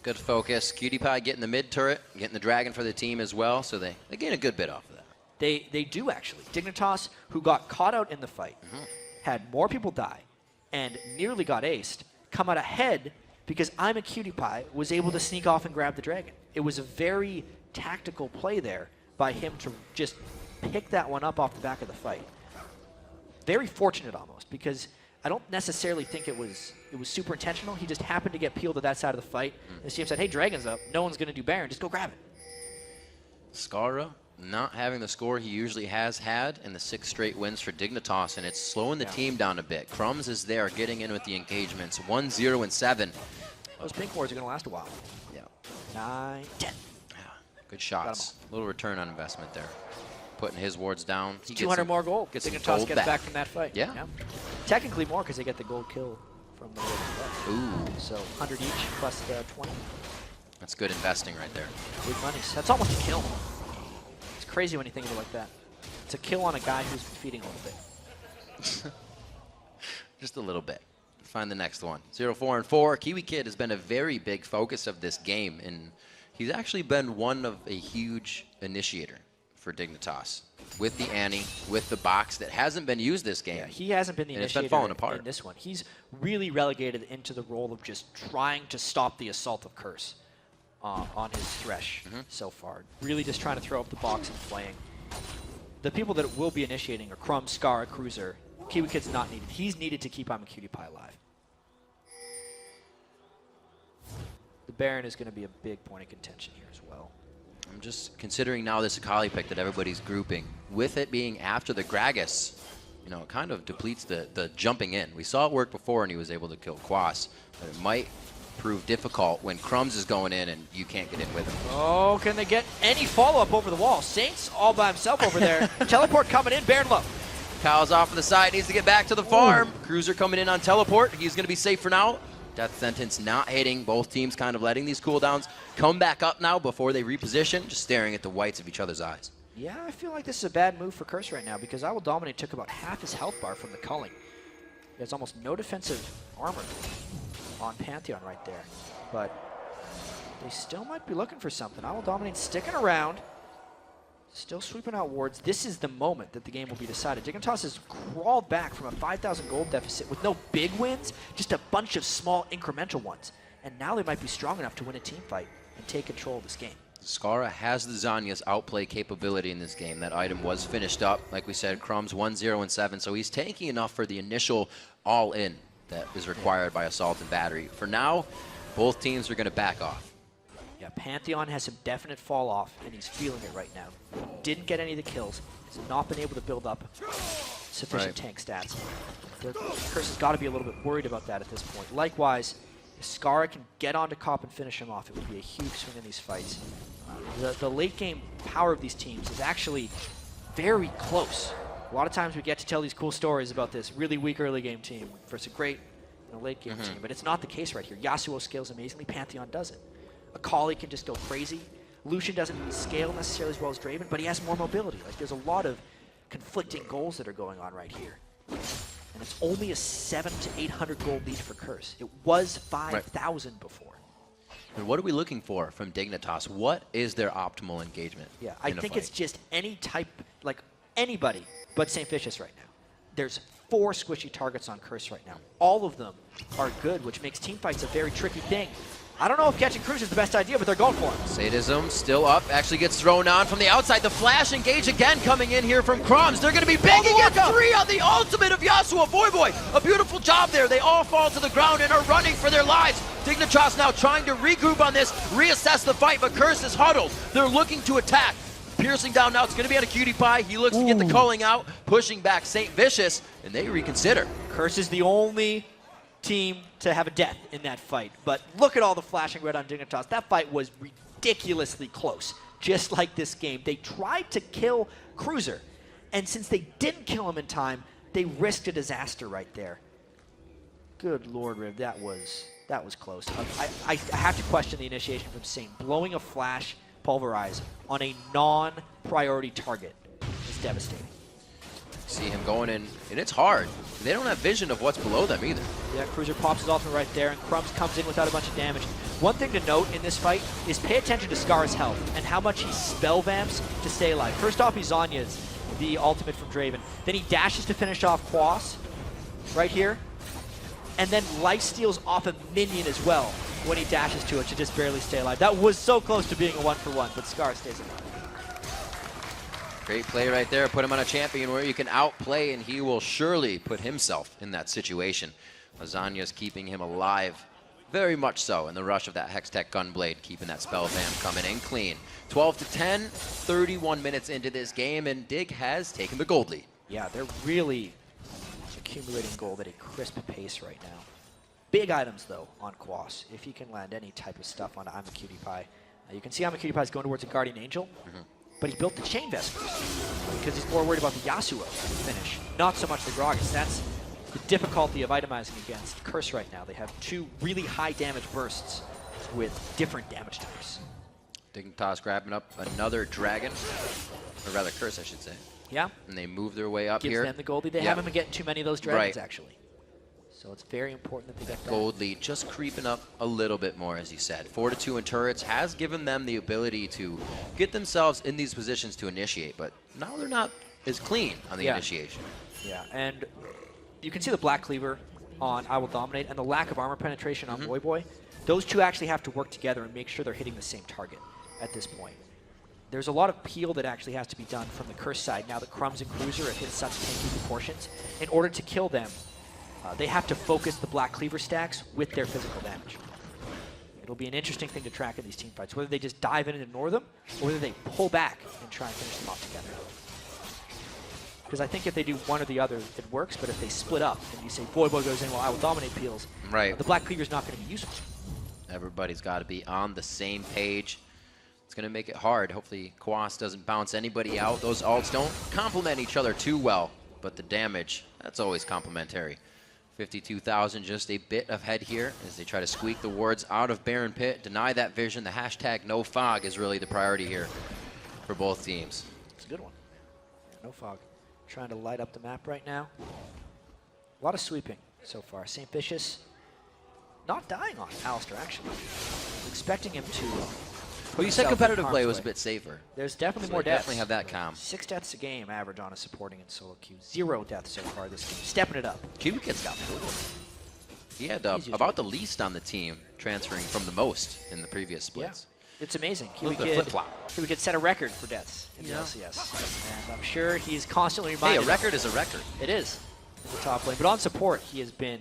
Good focus. Cutie Pie getting the mid turret, getting the Dragon for the team as well, so they gain a good bit off of that. They do, actually. Dignitas, who got caught out in the fight, had more people die, and nearly got aced, come out ahead because I'm a Cutie Pie was able to sneak off and grab the Dragon. It was a very tactical play there by him to just pick that one up off the back of the fight. very fortunate almost, because I don't necessarily think it was super intentional. He just happened to get peeled to that side of the fight. And his team said, hey, Dragon's up. No one's going to do Baron. Just go grab it. Skara not having the score he usually has had in the 6 straight wins for Dignitas, and it's slowing the team down a bit. Crumbs is there getting in with the engagements. 1-0 and 7. Those pink wars are going to last a while. Yeah. 9, 10. Yeah. Good shots. A little return on investment there. Putting his wards down. He 200 more gold. Gets some Dignitas gold gets back from that fight. Yeah. Technically more because they get the gold kill from the gold fight. Ooh. So 100 each plus the 20. That's good investing right there. Big monies. That's almost a kill. It's crazy when you think of it like that. It's a kill on a guy who's been feeding a little bit. Just a little bit. Find the next one. 0-4-4. Kiwi Kid has been a very big focus of this game, and he's actually been one of a huge initiator for Dignitas. With the Annie, with the box that hasn't been used this game. Yeah, he hasn't been the and initiator it's been falling apart. in this one. He's really relegated into the role of just trying to stop the assault of Curse on his Thresh so far. Really just trying to throw up the box and playing. The people that will be initiating are Crumb, Scar, Cruiser. Kiwi Kid's not needed. He's needed to keep I'm a Cutie Pie alive. The Baron is going to be a big point of contention here as well. I'm just considering now this Akali pick that everybody's grouping. With it being after the Gragas, you know, it kind of depletes the jumping in. We saw it work before and he was able to kill Quas, but it might prove difficult when Crumbs is going in and you can't get in with him. Oh, can they get any follow-up over the wall? Saints all by himself over there. Teleport coming in, Baron low. Kyle's off to the side, needs to get back to the farm. Cruiser coming in on teleport. He's going to be safe for now. Death Sentence not hitting. Both teams kind of letting these cooldowns come back up now before they reposition, just staring at the whites of each other's eyes. Yeah, I feel like this is a bad move for Curse right now because I Will Dominate took about half his health bar from the culling. He has almost no defensive armor on Pantheon right there. But they still might be looking for something. I Will Dominate sticking around. Still sweeping out wards. This is the moment that the game will be decided. Dignitas has crawled back from a 5,000 gold deficit with no big wins, just a bunch of small incremental ones. And now they might be strong enough to win a team fight and take control of this game. Skara has the Zanya's outplay capability in this game. That item was finished up. Like we said, Crumbs 1-0 and 7, so he's tanking enough for the initial all-in that is required by Assault and Battery. For now, both teams are going to back off. Yeah, Pantheon has some definite fall off, and he's feeling it right now. Didn't get any of the kills. Has not been able to build up sufficient tank stats. Curse has got to be a little bit worried about that at this point. Likewise, if Skara can get onto Cop and finish him off, it would be a huge swing in these fights. The late game power of these teams is actually very close. A lot of times we get to tell these cool stories about this really weak early game team versus a great late game team, but it's not the case right here. Yasuo scales amazingly, Pantheon doesn't. Akali can just go crazy. Lucian doesn't scale necessarily as well as Draven, but he has more mobility. Like, there's a lot of conflicting goals that are going on right here. And it's only a 700 to 800 gold lead for Curse. It was 5,000 before. And what are we looking for from Dignitas? What is their optimal engagement? Yeah, I think it's just any type, like anybody but St. Vicious right now. There's 4 squishy targets on Curse right now. All of them are good, which makes teamfights a very tricky thing. I don't know if catching Cruise is the best idea, but they're going for him. Sadism still up, actually gets thrown on from the outside. The flash engage again coming in here from Crumbs. They're going to be big. He gets 3 on the ultimate of Yasuo. Boy, a beautiful job there. They all fall to the ground and are running for their lives. Dignitas now trying to regroup on this, reassess the fight, but Curse is huddled. They're looking to attack. Piercing down now, it's going to be on a Cutie Pie. He looks to get the culling out, pushing back St. Vicious, and they reconsider. Curse is the only team to have a death in that fight. But look at all the flashing red on Dignitas. That fight was ridiculously close, just like this game. They tried to kill Cruiser, and since they didn't kill him in time, they risked a disaster right there. Good Lord, Riv, that was close. I have to question the initiation from Saint. Blowing a flash pulverize on a non-priority target is devastating. See him going in, and it's hard. They don't have vision of what's below them either. Yeah, Cruiser pops his ultimate right there, and Crumbs comes in without a bunch of damage. One thing to note in this fight is pay attention to Scar's health and how much he spell vamps to stay alive. First off, he Zanya's the ultimate from Draven. Then he dashes to finish off Quas right here, and then life steals off a minion as well when he dashes to it to just barely stay alive. That was so close to being a 1-for-1, but Scar stays alive. Great play right there. Put him on a champion where you can outplay, and he will surely put himself in that situation. Lasagna's keeping him alive, very much so, in the rush of that Hextech Gunblade, keeping that spell vamp coming in clean. 12-10, 31 minutes into this game, and Dig has taken the gold lead. Yeah, they're really accumulating gold at a crisp pace right now. Big items, though, on Quas. If he can land any type of stuff on I'm a Cutie Pie. You can see I'm a Cutie Pie is going towards a Guardian Angel, but he built the Chain Vespers because he's more worried about the Yasuo finish, not so much the Gragas. That's the difficulty of itemizing against Curse right now. They have two really high damage bursts with different damage types. Dignitas grabbing up another dragon, or rather Curse, I should say. Yeah. And they move their way up Gives here. them the gold lead. They haven't been getting too many of those dragons, actually. So it's very important that they get that. Gold lead just creeping up a little bit more, as you said. 4-2 in turrets has given them the ability to get themselves in these positions to initiate, but now they're not as clean on the initiation. Yeah, and you can see the Black Cleaver on I Will Dominate and the lack of armor penetration on Voyboy. Those two actually have to work together and make sure they're hitting the same target at this point. There's a lot of peel that actually has to be done from the Curse side now that Crumbs and Cruiser have hit such tanky proportions. In order to kill them, they have to focus the Black Cleaver stacks with their physical damage. It'll be an interesting thing to track in these team fights, whether they just dive in and ignore them, or whether they pull back and try and finish them off together. Because I think if they do one or the other, it works, but if they split up and you say Voyboy goes in while I Will Dominate peels, the Black Cleaver's not going to be useful. Everybody's got to be on the same page. It's going to make it hard. Hopefully Quas doesn't bounce anybody out. Those ults don't complement each other too well, but the damage, that's always complementary. 52,000 just a bit ahead here as they try to squeak the wards out of Baron Pit, deny that vision. The hashtag no fog is really the priority here for both teams. It's a good one. Yeah, no fog. Trying to light up the map right now. A lot of sweeping so far. St. Vicious not dying on Alistair, actually. Expecting him to... Well, you said competitive play was a bit safer. There's definitely So more deaths. Definitely have that calm. 6 deaths a game average on a supporting and solo queue. 0 deaths so far this game. Stepping it up. Cubikid's got 4. He had about the least on the team, transferring from the most in the previous splits. Yeah. It's amazing. Cubikid set a record for deaths in the LCS. And I'm sure he's constantly reminded. Hey, a record is a record. It is. In the top lane. But on support, he has been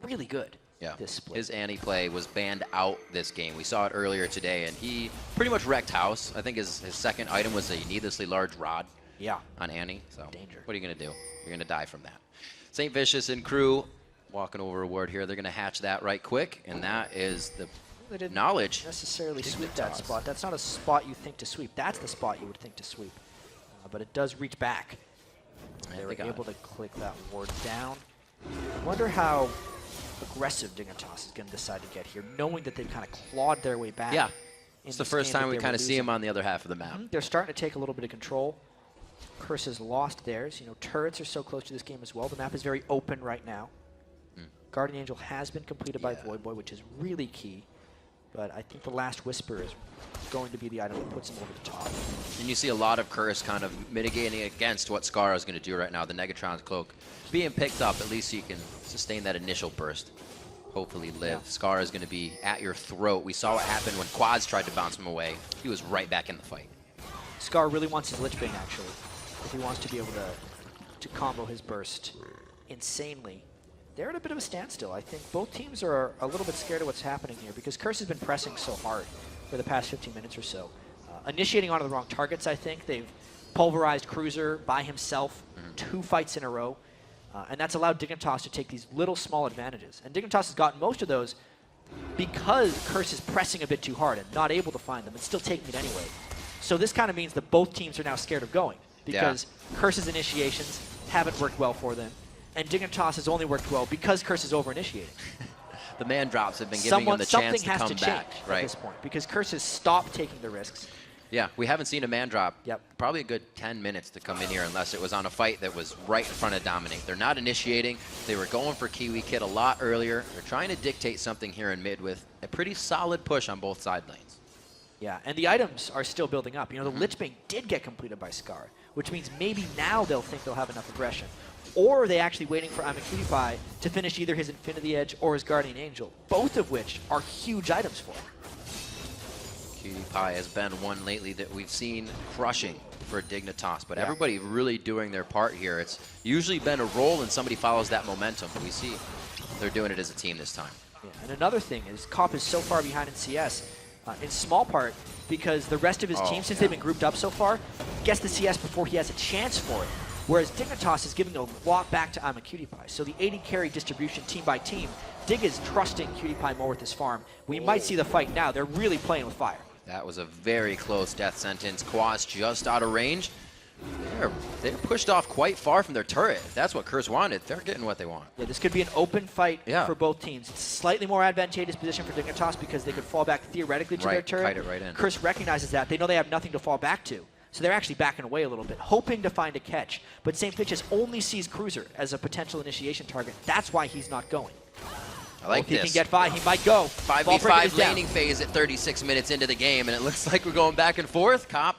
really good. Yeah, this split. His Annie play was banned out this game. We saw it earlier today, and he pretty much wrecked house. I think his second item was a needlessly large rod on Annie. So Danger. What are you going to do? You're going to die from that. St. Vicious and crew walking over a ward here. They're going to hatch that right quick, and that is the knowledge. Necessarily sweep that spot. That's not a spot you think to sweep. That's the spot you would think to sweep. But it does reach back. They were able to click that ward down. I wonder how aggressive Dignitas is going to decide to get here, knowing that they've kind of clawed their way back. Yeah, it's the first time we kind of see him on the other half of the map. They're starting to take a little bit of control. Curse has lost theirs. You know, turrets are so close to this game as well. The map is very open right now. Guardian Angel has been completed by Voyboy, which is really key. But I think the Last Whisper is going to be the item that puts him over the top. And you see a lot of Curse kind of mitigating against what Scar is going to do right now. The Negatron's Cloak being picked up, at least so you can sustain that initial burst. Hopefully live. Yeah. Scar is going to be at your throat. We saw what happened when Quads tried to bounce him away. He was right back in the fight. Scar really wants his Lich Bane, actually, if he wants to be able to combo his burst insanely. They're at a bit of a standstill. I think both teams are a little bit scared of what's happening here because Curse has been pressing so hard for the past 15 minutes or so. Initiating onto the wrong targets, I think. They've pulverized Cruiser by himself 2 fights in a row. And that's allowed Dignitas to take these little small advantages. And Dignitas has gotten most of those because Curse is pressing a bit too hard and not able to find them and still taking it anyway. So this kind of means that both teams are now scared of going because Curse's initiations haven't worked well for them. And Dignitas has only worked well because Curse is over-initiating. The man drops have been giving him the chance to come back. Something has to change at this point because Curse has stopped taking the risks. Yeah, we haven't seen a man drop. Yep. Probably a good 10 minutes to come in here unless it was on a fight that was right in front of Dominate. They're not initiating. They were going for Kiwi Kid a lot earlier. They're trying to dictate something here in mid with a pretty solid push on both side lanes. Yeah, and the items are still building up. You know, the Lich Bane did get completed by Scar, which means maybe now they'll think they'll have enough aggression. Or are they actually waiting for I'm a Cutie Pie to finish either his Infinity Edge or his Guardian Angel, both of which are huge items for him. PewDiePie has been one lately that we've seen crushing for Dignitas, but everybody really doing their part here. It's usually been a roll and somebody follows that momentum. We see they're doing it as a team this time. Yeah. And another thing is Cop is so far behind in CS, in small part because the rest of his team, since they've been grouped up so far, gets the CS before he has a chance for it. Whereas Dignitas is giving a lot back to I'm a PewDiePie. So the 80 carry distribution team by team, Dig is trusting PewDiePie more with his farm. We might see the fight now. They're really playing with fire. That was a very close death sentence. Quaz just out of range. They're pushed off quite far from their turret. If that's what Curse wanted, they're getting what they want. Yeah, this could be an open fight for both teams. It's a slightly more advantageous position for Dignitas because they could fall back theoretically to their turret. Kite it right in. Curse recognizes that. They know they have nothing to fall back to. So they're actually backing away a little bit, hoping to find a catch. But St. Pitches only sees Cruiser as a potential initiation target. That's why he's not going. I like this. If he can get by, he might go. 5v5 laning phase at 36 minutes into the game, and it looks like we're going back and forth. Cop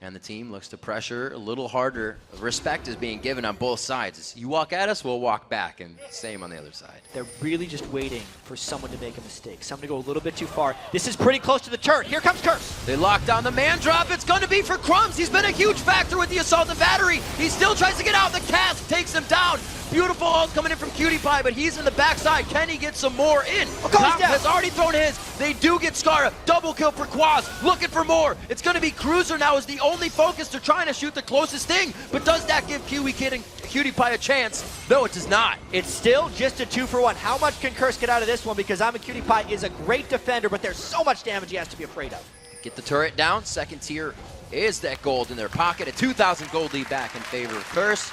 and the team looks to pressure a little harder. Respect is being given on both sides. You walk at us, we'll walk back, and same on the other side. They're really just waiting for someone to make a mistake, someone to go a little bit too far. This is pretty close to the turret. Here comes Curse. They lock down the man drop. It's going to be for Crumbs. He's been a huge factor with the assault and battery. He still tries to get out. The cast takes him down. Beautiful ult coming in from PewDiePie, but he's in the backside. Can he get some more in? Cop has already thrown his. They do get Skara. Double kill for Quaz. Looking for more. It's going to be Cruiser now as the only focus. They're trying to shoot the closest thing, but does that give Kiwi Kid and PewDiePie a chance? No, it does not. It's still just a 2-for-1. How much can Curse get out of this one? Because I'm a PewDiePie is a great defender, but there's so much damage he has to be afraid of. Get the turret down. Second tier is that gold in their pocket. A 2,000 gold lead back in favor of Curse.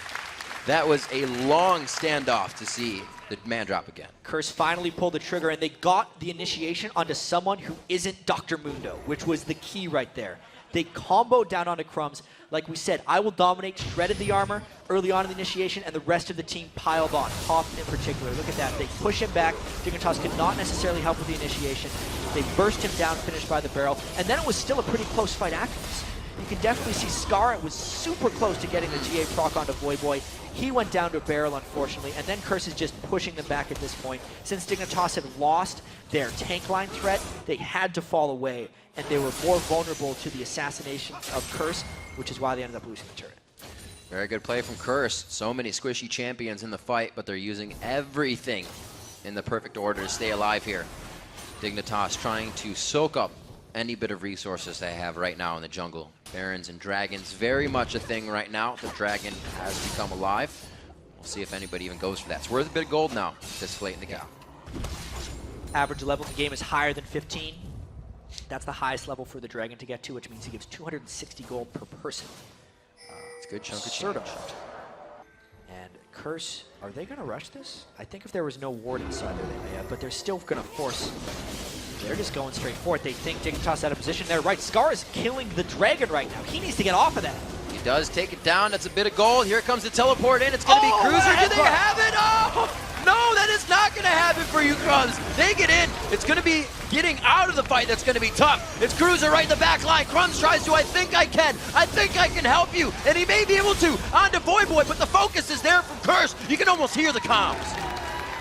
That was a long standoff to see the man drop again. Curse finally pulled the trigger, and they got the initiation onto someone who isn't Dr. Mundo, which was the key right there. They comboed down onto Crumbs. Like we said, I Will Dominate shredded the armor early on in the initiation, and the rest of the team piled on, Top in particular. Look at that. They push him back. Dignitas could not necessarily help with the initiation. They burst him down, finished by the barrel, and then it was still a pretty close fight after this. You can definitely see Skara was super close to getting the GA proc onto Voyboy. He went down to a barrel, unfortunately, and then Curse is just pushing them back at this point. Since Dignitas had lost their tank line threat, they had to fall away, and they were more vulnerable to the assassination of Curse, which is why they ended up losing the turret. Very good play from Curse. So many squishy champions in the fight, but they're using everything in the perfect order to stay alive here. Dignitas trying to soak up any bit of resources they have right now in the jungle. Barons and Dragons, very much a thing right now. The Dragon has become alive. We'll see if anybody even goes for that. It's worth a bit of gold now, this late in the game. Average level in the game is higher than 15. That's the highest level for the Dragon to get to, which means he gives 260 gold per person. It's a good chunk of Sort change. of. And Curse, are they going to rush this? I think if there was no ward inside there, they may have, but they're still going to force. They're just going straight for it. They think Dignitas out of position there. Right, Scar is killing the Dragon right now. He needs to get off of that. He does take it down. That's a bit of gold. Here comes the teleport in. It's going to be Cruiser. Do they have it? Oh! No, that is not going to happen for you, Crumbs. They get in. It's going to be getting out of the fight that's going to be tough. It's Cruiser right in the back line. Crumbs tries to, I think I can help you. And he may be able to. On to Voyboy, but the focus is there from Curse. You can almost hear the comms.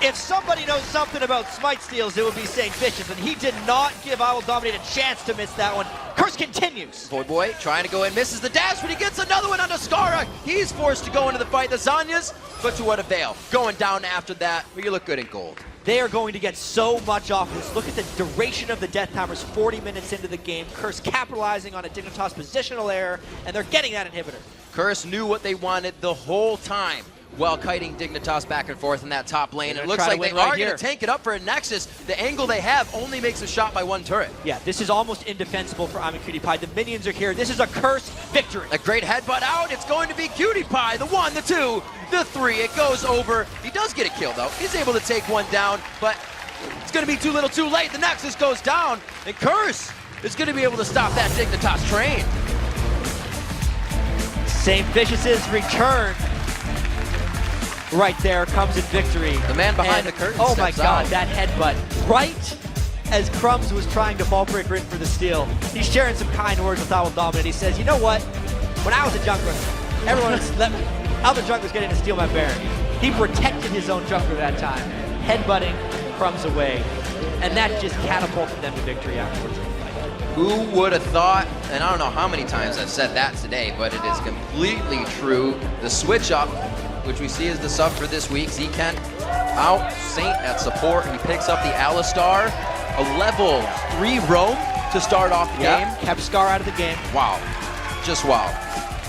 If somebody knows something about smite steals, it would be St. Vicious, and he did not give I Will Dominate a chance to miss that one. Curse continues. Voyboy trying to go in, misses the dash, but he gets another one onto Skara. He's forced to go into the fight. The Zanyas, but to what avail? Going down after that, but you look good in gold. They are going to get so much off this. Look at the duration of the death timers, 40 minutes into the game. Curse capitalizing on a Dignitas positional error, and they're getting that inhibitor. Curse knew what they wanted the whole time while kiting Dignitas back and forth in that top lane. It looks like they are going to tank it up for a Nexus. The angle they have only makes a shot by one turret. Yeah, this is almost indefensible for I'm a PewDiePie. The minions are here. This is a Curse victory. A great headbutt out. It's going to be PewDiePie. The 1, the 2, the 3. It goes over. He does get a kill, though. He's able to take one down, but it's going to be too little too late. The Nexus goes down, and Curse is going to be able to stop that Dignitas train. St. Vicious's return. Right there comes in victory. The man behind the curtain. Oh my God, out. that headbutt. Right as Crumbs was trying to ball breaker in for the steal, he's sharing some kind words with I Will Dominate. He says, you know what? When I was a jungler, everyone other junglers getting to steal my Baron. He protected his own jungler that time, headbutting Crumbs away. And that just catapulted them to victory afterwards. Who would have thought, and I don't know how many times I've said that today, but it is completely true. The switch up, which we see as the sub for this week, Kent out, Saint at support. He picks up the Alistar, a level 3 roam to start off the game. Kept Scar out of the game. Wow, just wow.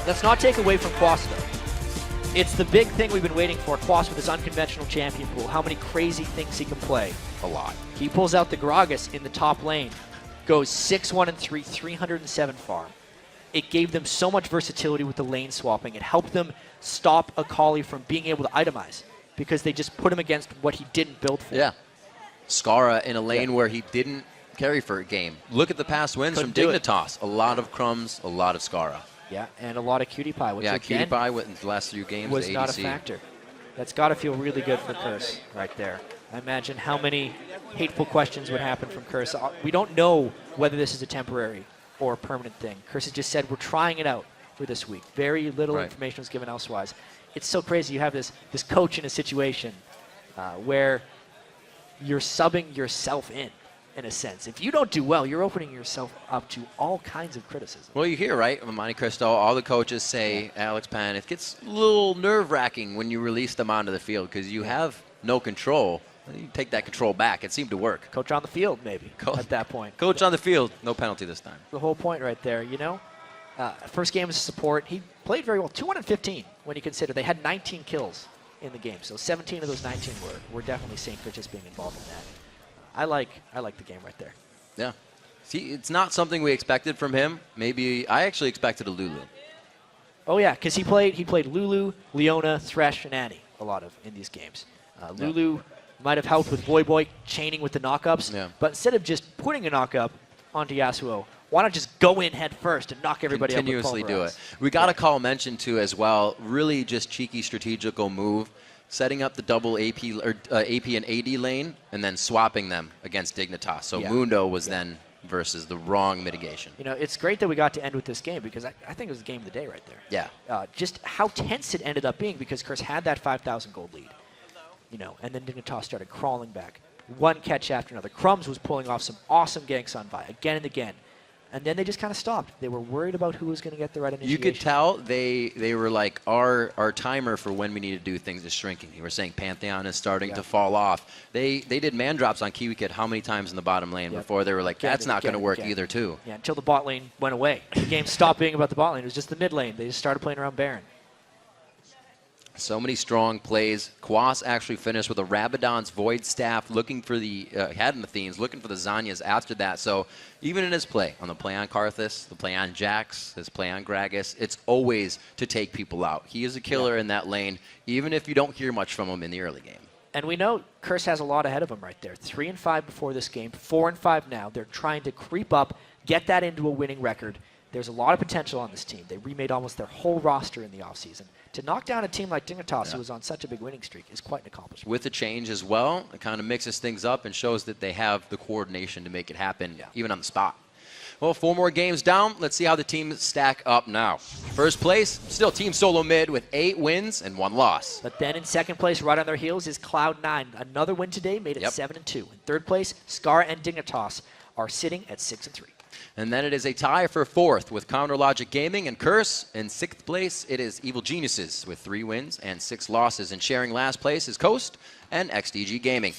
Let's not take away from Quas, though. It's the big thing we've been waiting for. Quas with his unconventional champion pool. How many crazy things he can play. A lot. He pulls out the Gragas in the top lane. Goes 6-1-3, 307 farm. It gave them so much versatility with the lane swapping. It helped them stop Akali from being able to itemize because they just put him against what he didn't build for. Yeah. Skara in a lane where he didn't carry for a game. Look at the past wins from Dignitas. A lot of Crumbs, a lot of Skara. Yeah, and a lot of Cutie Pie, which Cutie Pie in the last few games was ADC. not a factor. That's got to feel really good for Curse right there. I imagine how many hateful questions would happen from Curse. We don't know whether this is a temporary or a permanent thing. Curse has just said we're trying it out for this week. Very little information was given elsewise. It's so crazy. You have this coach in a situation where you're subbing yourself in a sense. If you don't do well, you're opening yourself up to all kinds of criticism. Well, you hear, right, Monte Cristo, all the coaches say, Alex Pan, it gets a little nerve-wracking when you release them onto the field because you have no control. You take that control back. It seemed to work. Coach on the field, maybe, at that point. Coach on the field, no penalty this time. The whole point right there, you know. First game as support, he played very well. 215 when you consider they had 19 kills in the game. So 17 of those 19 were definitely St. Chris being involved in that. I like the game right there. Yeah. See, it's not something we expected from him. Maybe I actually expected a Lulu. Oh yeah, because he played Lulu, Leona, Thresh, and Annie a lot of in these games. Lulu might have helped with Voyboy chaining with the knockups, but instead of just putting a knockup onto Yasuo, why not just go in head first and knock everybody continuously up? Continuously do it. We got to call mention to as well. Really, just cheeky strategical move. Setting up the double AP and AD lane and then swapping them against Dignitas. So Mundo was then versus the wrong mitigation. You know, it's great that we got to end with this game because I think it was the game of the day right there. Yeah. Just how tense it ended up being because Curse had that 5,000 gold lead. You know, and then Dignitas started crawling back. One catch after another. Crumbs was pulling off some awesome ganks on Vi again and again. And then they just kind of stopped. They were worried about who was going to get the right initiation. You could tell they were like, our timer for when we need to do things is shrinking. You were saying Pantheon is starting to fall off. They did man drops on Kiwi Kid how many times in the bottom lane before they were like, that's not going to work either too. Yeah, until the bot lane went away. The game stopped being about the bot lane. It was just the mid lane. They just started playing around Baron. So many strong plays. Quas actually finished with a Rabadon's Void Staff, looking for the Hadamathenes, looking for the Zanyas after that. So even in his play, on the play on Karthus, the play on Jax, his play on Gragas, it's always to take people out. He is a killer in that lane, even if you don't hear much from him in the early game. And we know Curse has a lot ahead of him right there. 3-5 before this game, 4-5 now. They're trying to creep up, get that into a winning record. There's a lot of potential on this team. They remade almost their whole roster in the offseason. To knock down a team like Dignitas, who was on such a big winning streak, is quite an accomplishment. With the change as well, it kind of mixes things up and shows that they have the coordination to make it happen, even on the spot. Well, 4 more games down. Let's see how the teams stack up now. First place, still Team Solo Mid with 8 wins and 1 loss. But then in second place, right on their heels, is Cloud9. Another win today made it 7-2. In third place, Scar and Dignitas are sitting at 6-3. And then it is a tie for 4th with Counter Logic Gaming and Curse. In 6th place, it is Evil Geniuses with 3 wins and 6 losses. And sharing last place is Coast and XDG Gaming.